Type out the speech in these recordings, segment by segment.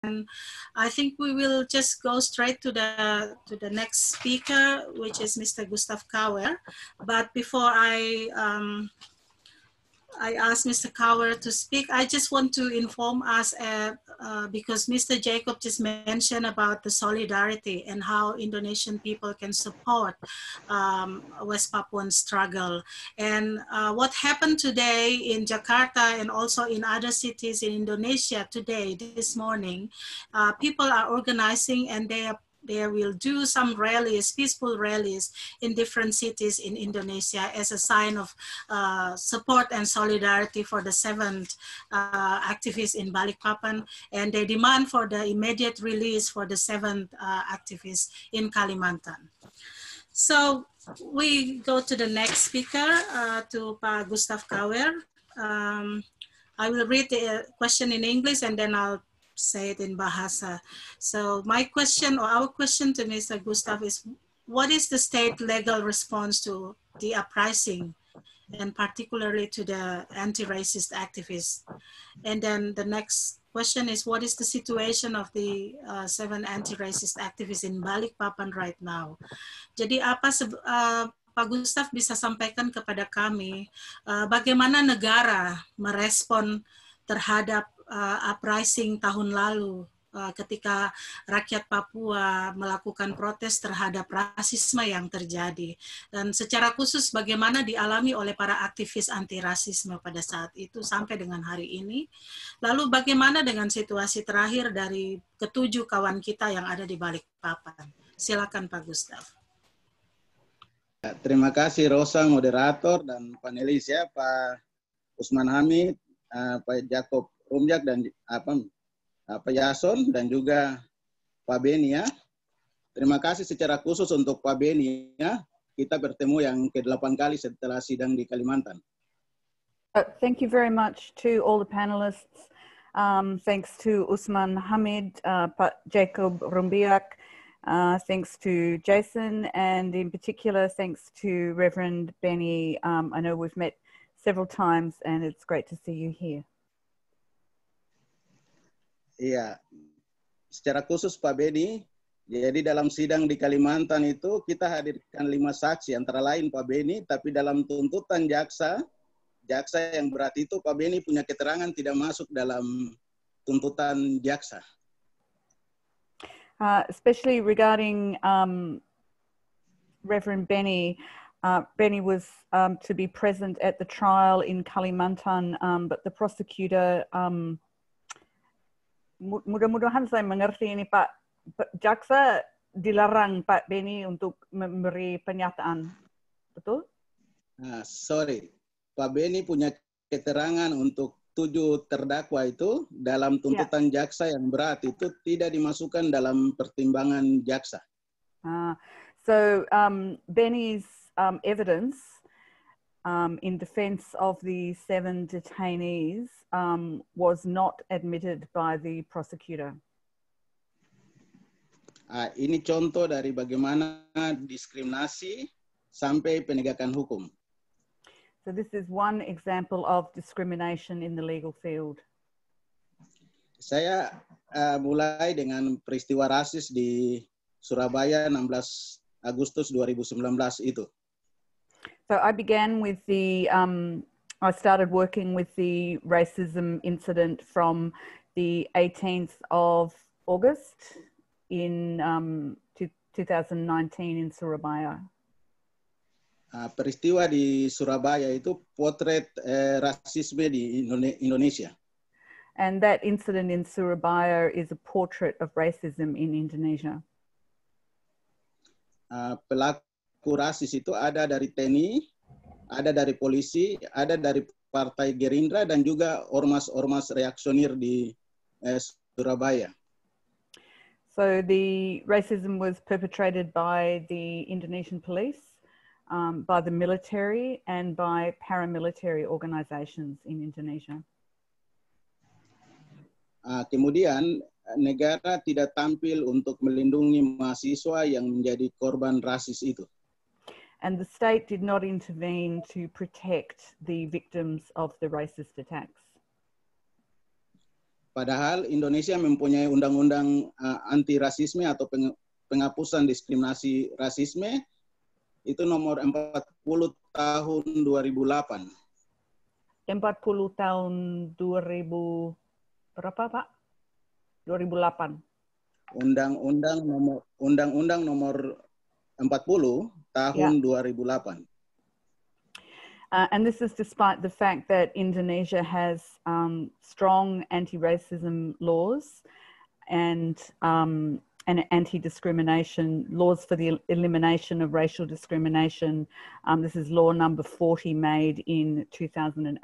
And I think we will just go straight to the next speaker, which is Mr. Gustav Kauer. But before I ask Mr. Kauer to speak, I just want to inform us, because Mr. Jacob just mentioned about the solidarity and how Indonesian people can support West Papuan struggle. And what happened today in Jakarta and also in other cities in Indonesia today, this morning, people are organizing, and they will do some rallies, peaceful rallies in different cities in Indonesia as a sign of support and solidarity for the 7th activists in Balikpapan, and they demand for the immediate release for the 7th activists in Kalimantan. So we go to the next speaker, to Pak Gustav Kauer. I will read the question in English and then I'll say it in Bahasa. So my question, or our question to Mr. Gustav is, what is the state legal response to the uprising, and particularly to the anti-racist activists? And then the next question is, what is the situation of the 7 anti-racist activists in Balikpapan right now? Jadi apa Pak Gustav bisa sampaikan kepada kami bagaimana negara merespon terhadap uprising tahun lalu ketika rakyat Papua melakukan protes terhadap rasisme yang terjadi, dan secara khusus bagaimana dialami oleh para aktivis anti rasisme pada saat itu sampai dengan hari ini. Lalu bagaimana dengan situasi terakhir dari ke-7 kawan kita yang ada di Balikpapan? Silakan Pak Gustav. Terima kasih Rosa, moderator dan panelis ya, Pak Usman Hamid, Pak Jacob Rumjak, dan Pak Yason, dan juga Pak Beni ya. Terima kasih secara khusus untuk Pak Beni ya. Kita bertemu yang ke-8 kali setelah sidang di Kalimantan. Thank you very much to all the panelists. Thanks to Usman Hamid, Pak Jacob Rumbiak, thanks to Jason, and in particular thanks to Reverend Benny. I know we've met several times and it's great to see you here. Iya, secara khusus Pak Beni, jadi dalam sidang di Kalimantan itu kita hadirkan 5 saksi, antara lain Pak Beni, tapi dalam tuntutan jaksa yang berat itu Pak Beni punya keterangan tidak masuk dalam tuntutan jaksa. Especially regarding Reverend Benny. Benny was to be present at the trial in Kalimantan, but the prosecutor, mudah-mudahan saya mengerti ini Pak, jaksa dilarang Pak Benny untuk memberi pernyataan, betul? Sorry, Pak Benny punya keterangan untuk 7 terdakwa itu dalam tuntutan jaksa yang berat itu tidak dimasukkan dalam pertimbangan jaksa. So Benny's evidence in defense of the 7 detainees was not admitted by the prosecutor. Ini contoh dari bagaimana diskriminasi sampai penegakan hukum. So this is one example of discrimination in the legal field. Saya mulai dengan peristiwa rasis di Surabaya 16 Agustus 2019 itu. So I began with the, I started working with the racism incident from the 18th of August in 2019 in Surabaya. Peristiwa di Surabaya itu potret rasisme di Indonesia. And that incident in Surabaya is a portrait of racism in Indonesia. Pelaku rasis itu ada dari TNI, ada dari polisi, ada dari Partai Gerindra, dan juga ormas-ormas reaksioner di Surabaya. So the racism was perpetrated by the Indonesian police, by the military, and by paramilitary organizations in Indonesia. Kemudian negara tidak tampil untuk melindungi mahasiswa yang menjadi korban rasis itu. And the state did not intervene to protect the victims of the racist attacks. Padahal Indonesia mempunyai undang-undang anti rasisme atau penghapusan diskriminasi rasisme itu nomor 40 tahun 2008. 40 tahun 2000 berapa, Pak? 2008. Undang-undang nomor 40 tahun 2008. And this is despite the fact that Indonesia has strong anti-racism laws and anti-discrimination laws for the elimination of racial discrimination. This is law number 40 made in 2008.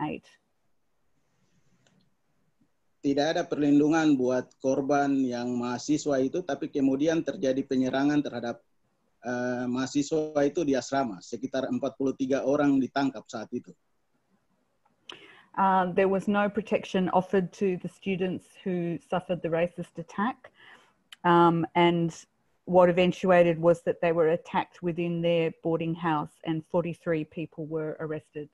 Tidak ada perlindungan buat korban yang mahasiswa itu, tapi kemudian terjadi penyerangan terhadap mahasiswa itu di asrama. Sekitar 43 orang ditangkap saat itu. There was no protection offered to the students who suffered the racist attack. And what eventuated was that they were attacked within their boarding house and 43 people were arrested.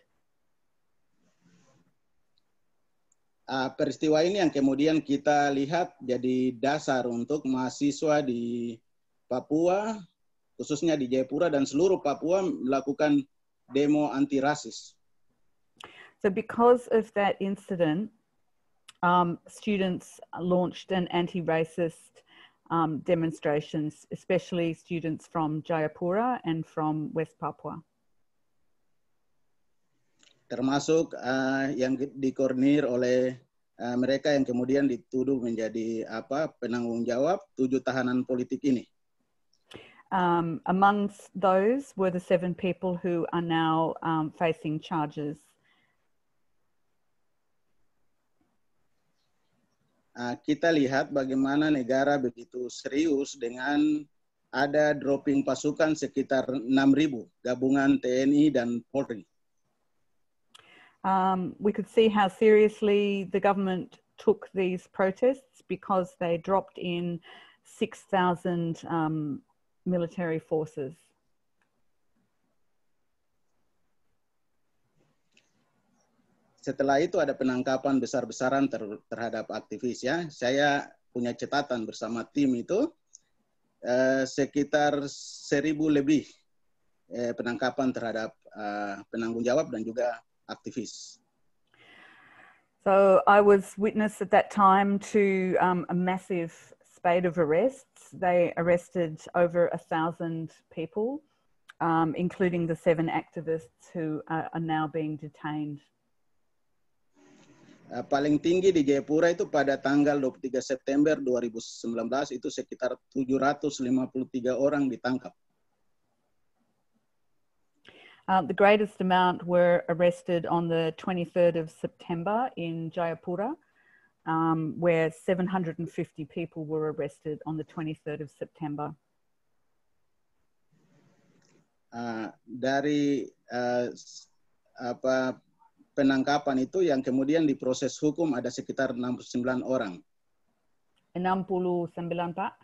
Peristiwa ini yang kemudian kita lihat jadi dasar untuk mahasiswa di Papua, khususnya di Jayapura dan seluruh Papua melakukan demo anti rasis. So because of that incident, students launched an anti-racist demonstrations, especially students from Jayapura and from West Papua. Termasuk yang dikoordinir oleh mereka yang kemudian dituduh menjadi penanggung jawab 7 tahanan politik ini. Amongst those were the 7 people who are now facing charges. Kita lihat bagaimana negara begitu serius dengan ada dropping pasukan sekitar 6.000 gabungan TNI dan Polri. We could see how seriously the government took these protests because they dropped in 6,000 military forces. Setelah itu ada penangkapan besar-besaran terhadap aktivis ya. Saya punya catatan bersama tim itu sekitar 1.000 lebih penangkapan terhadap penanggung jawab dan juga aktivis. So I was witness at that time to a massive spate of arrests. They arrested over 1,000 people, including the 7 activists who are now being detained. Paling tinggi di Jayapura itu pada tanggal 23 September 2019 itu sekitar 753 orang ditangkap. The greatest amount were arrested on the 23rd of September in Jayapura, where 750 people were arrested on the 23rd of September. Dari penangkapan itu yang kemudian diproses hukum ada sekitar 69 orang. 69, Pak?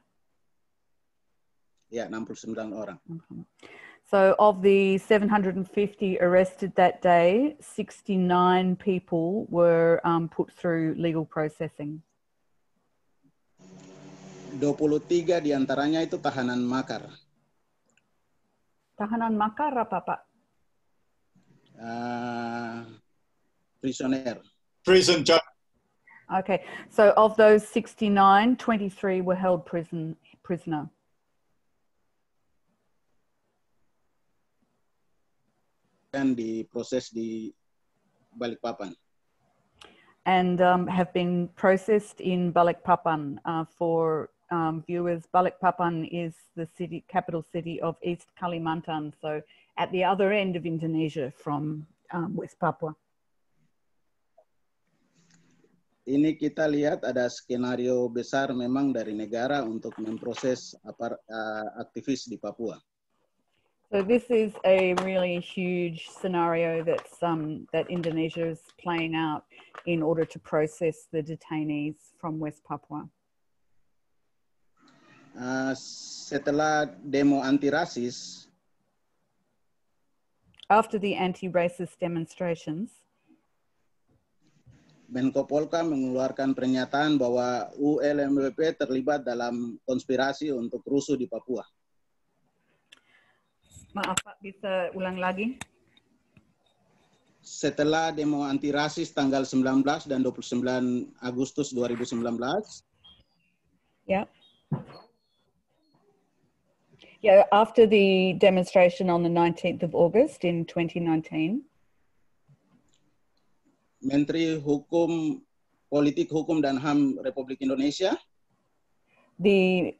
Ya, 69 orang. So of the 750 arrested that day, 69 people were put through legal processing. 23 diantaranya itu tahanan makar. Tahanan makar apa, Pak? Prisoner. Prison judge. Okay, so of those 69, 23 were held prisoner. Dan diproses di Balikpapan. And have been processed in Balikpapan. For viewers, Balikpapan is the capital city of East Kalimantan, so at the other end of Indonesia from West Papua. Ini kita lihat ada skenario besar memang dari negara untuk memproses aktivis di Papua. So this is a really huge scenario that's that Indonesia is playing out in order to process the detainees from West Papua. Setelah demo anti-rasis, after the anti-racist demonstrations, Menko Polhukam mengeluarkan pernyataan bahwa ULMWP terlibat dalam konspirasi untuk rusuh di Papua. Maaf Pak, bisa ulang lagi? Setelah demo anti rasis tanggal 19 dan 29 Agustus 2019, Yeah. Yeah, after the demonstration on the 19th of August in 2019, Menteri Hukum, Politik, Hukum, dan HAM Republik Indonesia the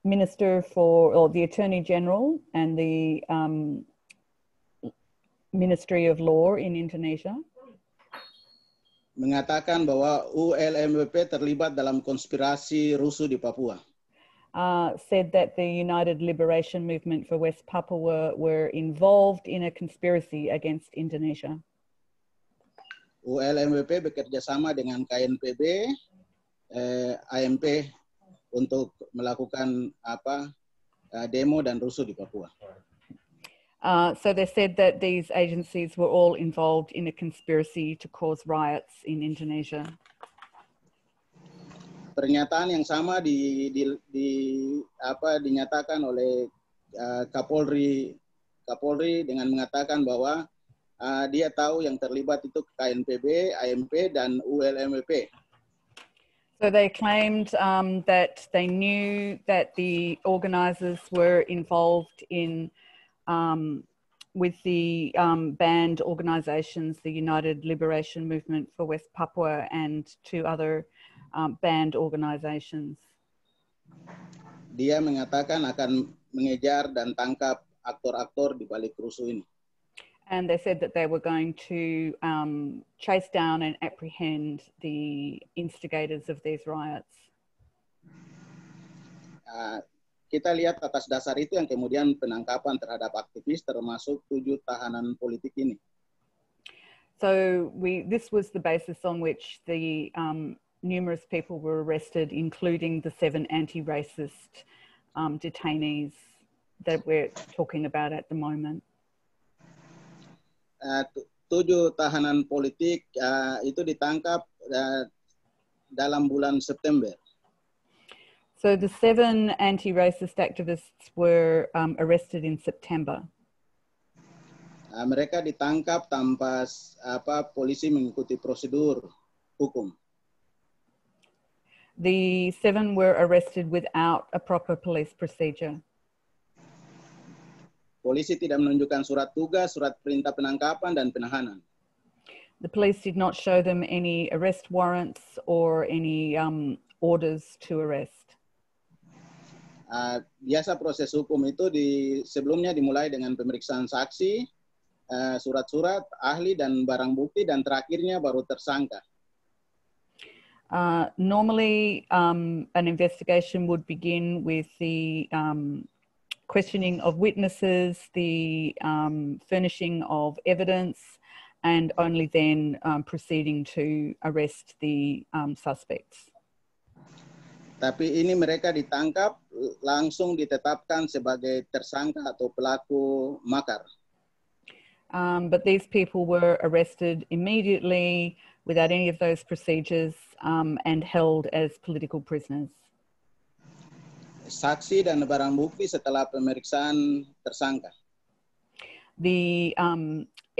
Minister for, or the Attorney General and the Ministry of Law in Indonesia mengatakan bahwa ULMWP terlibat dalam konspirasi rusuh di Papua. said that the United Liberation Movement for West Papua were involved in a conspiracy against Indonesia. ULMWP bekerja sama dengan KNPB, AMP untuk melakukan demo dan rusuh di Papua. So they said that these agencies were all involved in a conspiracy to cause riots in Indonesia. Pernyataan yang sama dinyatakan oleh Kapolri dengan mengatakan bahwa dia tahu yang terlibat itu KNPB, AMP, dan ULMWP. So they claimed that they knew that the organizers were involved in with the banned organizations, the United Liberation Movement for West Papua and two other banned organizations. Dia mengatakan akan mengejar dan tangkap aktor-aktor di balik rusuh ini. And they said that they were going to chase down and apprehend the instigators of these riots. Kita lihat atas dasar itu yang kemudian penangkapan terhadap aktivis termasuk 7 tahanan politik ini. So this was the basis on which the numerous people were arrested, including the 7 anti-racist detainees that we're talking about at the moment. 7 tahanan politik itu ditangkap dalam bulan September. So the 7 anti-racist activists were arrested in September. Mereka ditangkap tanpa polisi mengikuti prosedur hukum. The 7 were arrested without a proper police procedure. Polisi tidak menunjukkan surat tugas, surat perintah penangkapan, dan penahanan. The police did not show them any arrest warrants or any orders to arrest. Biasa proses hukum itu sebelumnya dimulai dengan pemeriksaan saksi, surat-surat, ahli, dan barang bukti, dan terakhirnya baru tersangka. Normally, an investigation would begin with the questioning of witnesses, the furnishing of evidence, and only then proceeding to arrest the suspects. Tapi ini mereka ditangkap, langsung ditetapkan sebagai tersangka atau pelaku makar. But these people were arrested immediately without any of those procedures and held as political prisoners. Saksi dan barang bukti setelah pemeriksaan tersangka. The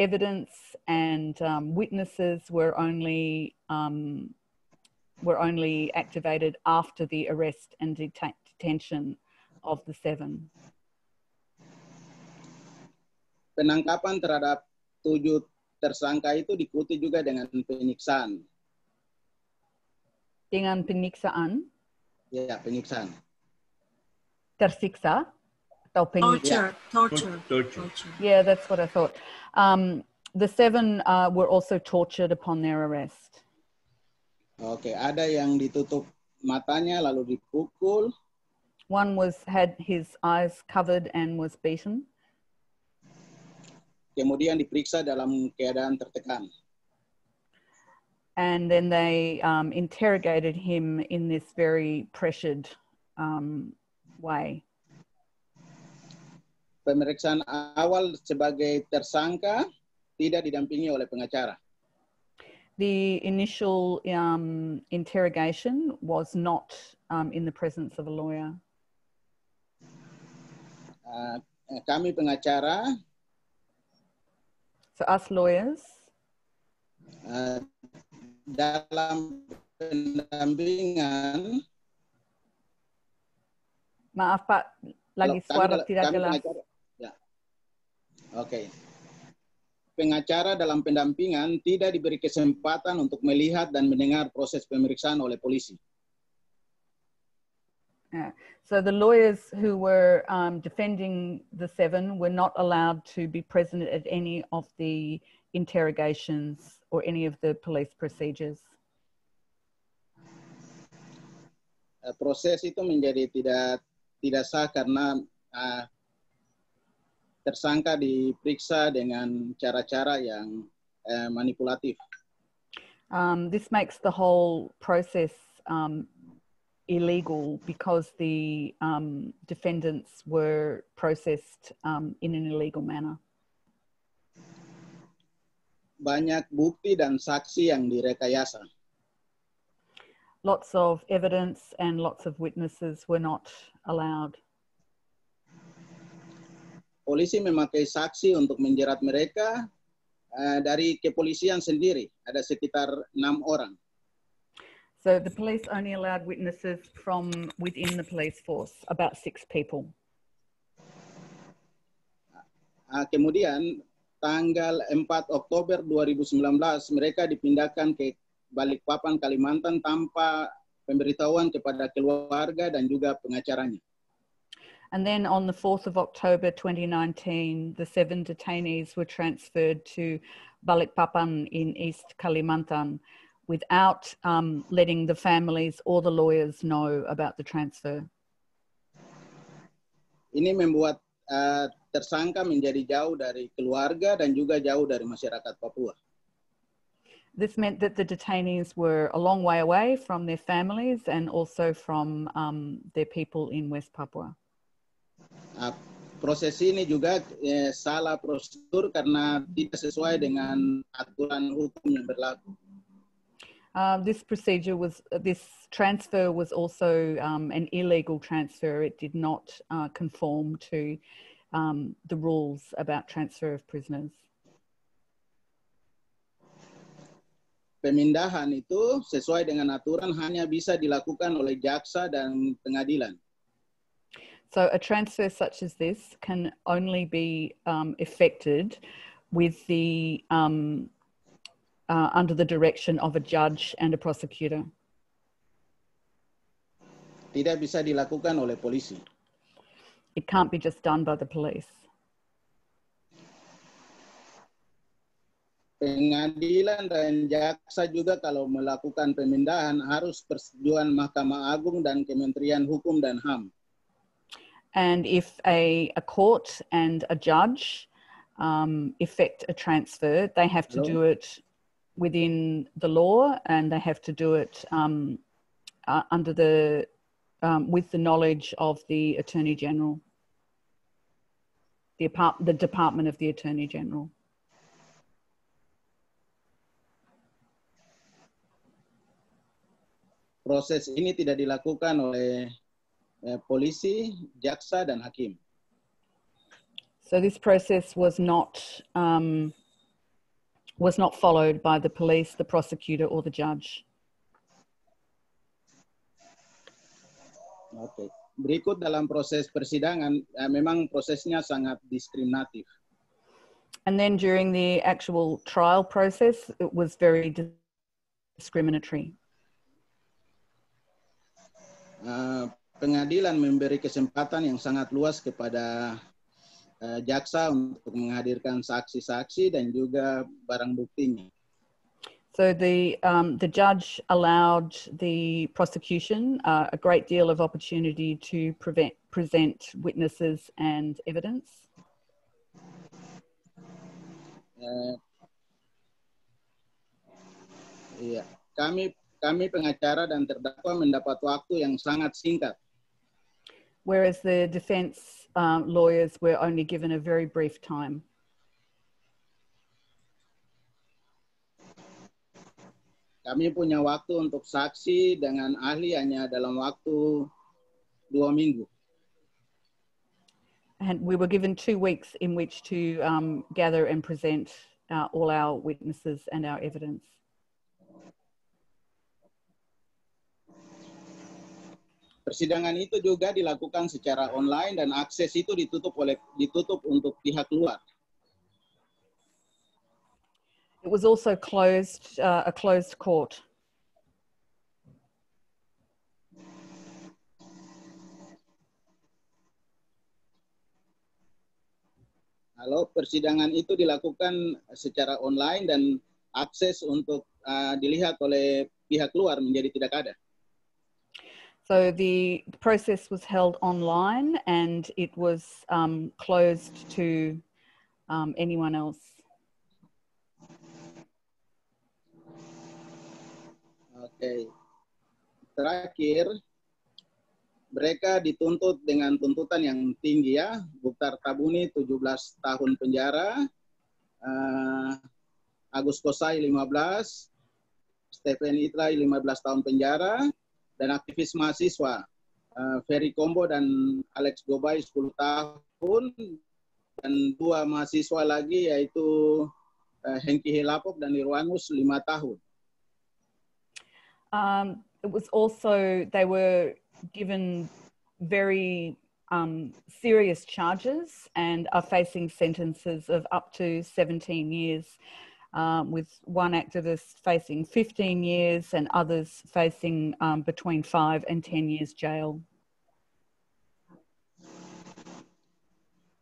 evidence and witnesses were only activated after the arrest and detention of the 7. Penangkapan terhadap 7 tersangka itu diikuti juga dengan penyiksaan. Dengan penyiksaan? Ya, penyiksaan. Tersiksa atau Torture. Yeah, that's what I thought. The 7 were also tortured upon their arrest. Oke, ada yang ditutup matanya lalu dipukul. One had his eyes covered and was beaten. Kemudian diperiksa dalam keadaan tertekan. And then they interrogated him in this very pressured way. Pemeriksaan awal sebagai tersangka tidak didampingi oleh pengacara. The initial interrogation was not in the presence of a lawyer. Kami pengacara, So us lawyers, dalam pendampingan. maaf Pak, lagi suara tidak jelas. Pengacara, ya. Oke. Pengacara dalam pendampingan tidak diberi kesempatan untuk melihat dan mendengar proses pemeriksaan oleh polisi. Yeah. So the lawyers who were defending the seven were not allowed to be present at any of the interrogations or any of the police procedures. Proses itu menjadi tidak sah karena tersangka diperiksa dengan cara-cara yang manipulatif. This makes the whole process illegal because the defendants were processed in an illegal manner. Banyak bukti dan saksi yang direkayasa. Lots of evidence and lots of witnesses were not allowed. Polisi memakai saksi untuk menjerat mereka dari kepolisian sendiri. Ada sekitar 6 orang. So the police only allowed witnesses from within the police force, about 6 people. Kemudian tanggal 4 Oktober 2019 mereka dipindahkan ke Balikpapan, Kalimantan tanpa pemberitahuan kepada keluarga dan juga pengacaranya. And then on the 4th of October 2019, the 7 detainees were transferred to Balikpapan in East Kalimantan without letting the families or the lawyers know about the transfer. Ini membuat tersangka menjadi jauh dari keluarga dan juga jauh dari masyarakat Papua. This meant that the detainees were a long way away from their families and also from their people in West Papua. Proses ini juga salah prosedur karena tidak sesuai dengan aturan hukum yang berlaku. This transfer was also an illegal transfer. It did not conform to the rules about transfer of prisoners. Pemindahan itu sesuai dengan aturan hanya bisa dilakukan oleh jaksa dan pengadilan. So a transfer such as this can only be effected with the under the direction of a judge and a prosecutor. Tidak bisa dilakukan oleh polisi. It can't be just done by the police. Pengadilan dan jaksa juga kalau melakukan pemindahan harus persetujuan Mahkamah Agung dan Kementerian Hukum dan HAM. And if a court and a judge effect a transfer, they have to do it within the law, and they have to do it under the with the knowledge of the Attorney General, the Department of the Attorney General. Proses ini tidak dilakukan oleh polisi, jaksa, dan hakim. So this process was not followed by the police, the prosecutor, or the judge. Oke. Berikut dalam proses persidangan, memang prosesnya sangat diskriminatif. And then during the actual trial process, it was very discriminatory. Pengadilan memberi kesempatan yang sangat luas kepada jaksa untuk menghadirkan saksi-saksi dan juga barang buktinya. So the judge allowed the prosecution a great deal of opportunity to present witnesses and evidence. Iya, kami pengacara dan terdakwa mendapat waktu yang sangat singkat. Whereas the defense lawyers were only given a very brief time. Kami punya waktu untuk saksi dengan ahli hanya dalam waktu 2 minggu. And we were given 2 weeks in which to gather and present all our witnesses and our evidence. Persidangan itu juga dilakukan secara online dan akses itu ditutup untuk pihak luar. It was also closed, a closed court. Kalau persidangan itu dilakukan secara online dan akses untuk dilihat oleh pihak luar menjadi tidak ada. So the process was held online and it was closed to anyone else. Oke. Terakhir, mereka dituntut dengan tuntutan yang tinggi ya. Mukhtar Tabuni 17 tahun penjara, Agus Kosai 15, Stephen Itrai 15 tahun penjara, dan aktivis mahasiswa Ferry Kombo dan Alex Gobay 10 tahun, dan 2 mahasiswa lagi yaitu Hengki Helapok dan Irwanus 5 tahun. It was also, they were given very serious charges and are facing sentences of up to 17 years. With one activist facing 15 years and others facing between 5 and 10 years jail.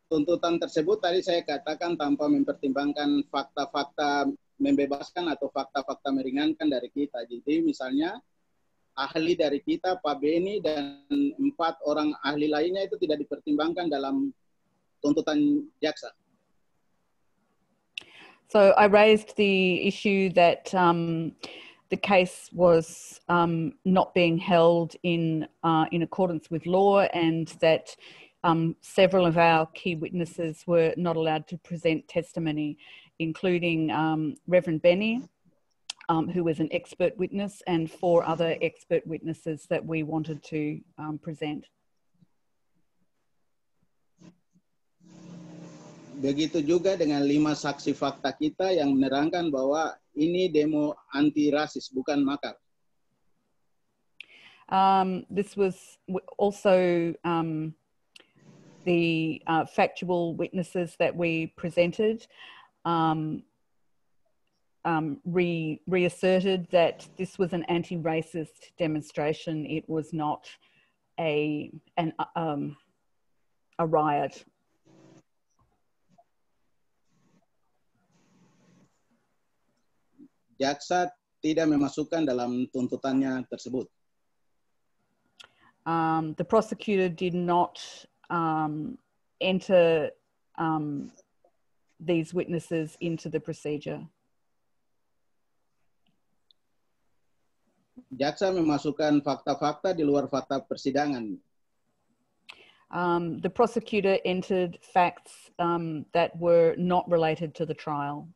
Tuntutan tersebut tadi saya katakan tanpa mempertimbangkan fakta-fakta membebaskan atau fakta-fakta meringankan dari kita. Jadi misalnya ahli dari kita, Pak Beni dan 4 orang ahli lainnya itu tidak dipertimbangkan dalam tuntutan jaksa. So I raised the issue that the case was not being held in accordance with law, and that several of our key witnesses were not allowed to present testimony, including Reverend Benny, who was an expert witness, and 4 other expert witnesses that we wanted to present. Begitu juga dengan 5 saksi fakta kita yang menerangkan bahwa ini demo anti rasis, bukan makar. This was also the factual witnesses that we presented reasserted that this was an anti-racist demonstration. It was not a riot. Jaksa tidak memasukkan dalam tuntutannya tersebut. The prosecutor did not enter these witnesses into the procedure. Jaksa memasukkan fakta-fakta di luar fakta persidangan. The prosecutor entered facts that were not related to the trial.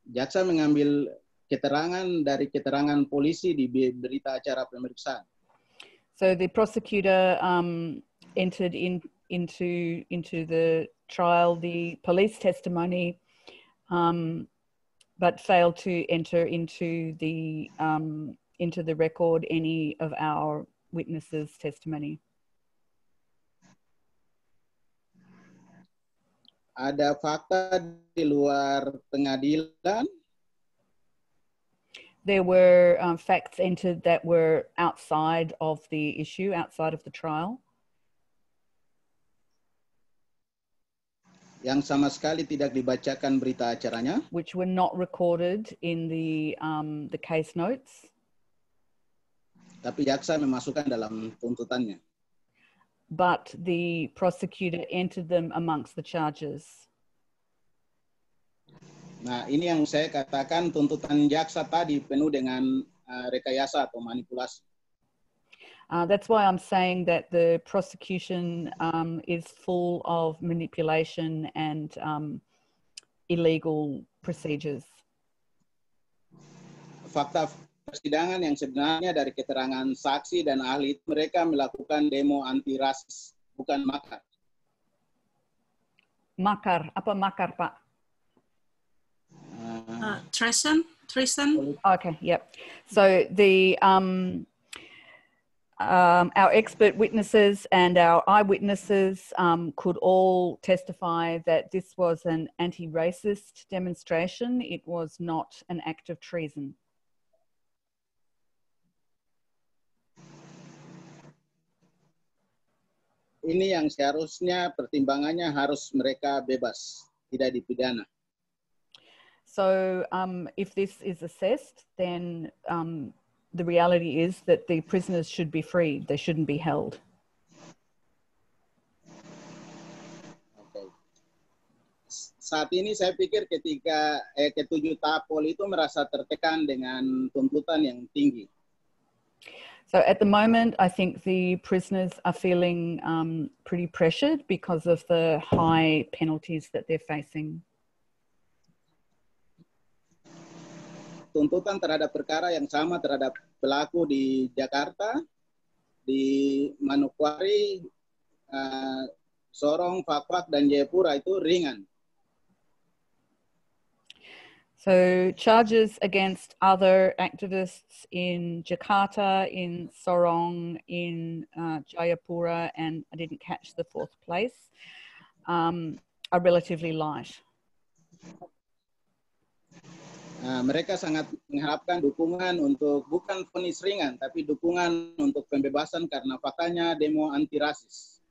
Jaksa mengambil keterangan dari keterangan polisi di berita acara pemeriksaan. So the prosecutor entered into the trial the police testimony, but failed to enter into the record any of our witnesses' testimony. Ada fakta di luar pengadilan. There were facts entered that were outside of the issue, outside of the trial. Yang sama sekali tidak dibacakan berita acaranya. Which were not recorded in the case notes. Tapi jaksa memasukkan dalam tuntutannya. But the prosecutor entered them amongst the charges. Nah, ini yang saya katakan tuntutan jaksa tadi penuh dengan rekayasa atau manipulasi. That's why I'm saying that the prosecution is full of manipulation and illegal procedures. fakta persidangan yang sebenarnya dari keterangan saksi dan ahli, mereka melakukan demo anti rasis, bukan makar. Makar, apa makar, Pak? Treason. Okay, yep. So the our expert witnesses and our eyewitnesses could all testify that this was an anti-racist demonstration. It was not an act of treason. Ini yang seharusnya pertimbangannya harus mereka bebas, tidak dipidana. So if this is assessed, then the reality is that the prisoners should be freed. They shouldn't be held. Okay. Saat ini saya pikir ketika ketujuh tapol itu merasa tertekan dengan tuntutan yang tinggi. So at the moment, I think the prisoners are feeling pretty pressured because of the high penalties that they're facing. Tuntutan terhadap perkara yang sama terhadap pelaku di Jakarta, di Manokwari, Sorong, Fakfak, dan Jayapura itu ringan. So charges against other activists in Jakarta, in Sorong, in Jayapura, and I didn't catch the fourth place, are relatively light. Mereka sangat mengharapkan dukungan untuk bukan vonis ringan, tapi dukungan untuk pembebasan karena faktanya demo anti rasis.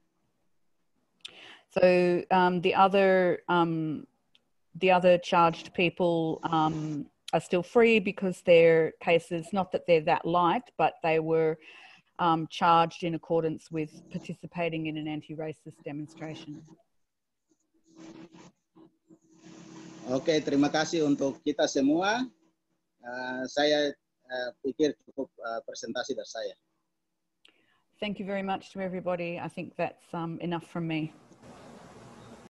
So the other charged people are still free because their cases, not that they're that light, but they were charged in accordance with participating in an anti-racist demonstration. Oke, terima kasih untuk kita semua. Saya pikir cukup presentasi dari saya. Thank you very much to everybody. I think that's enough from me.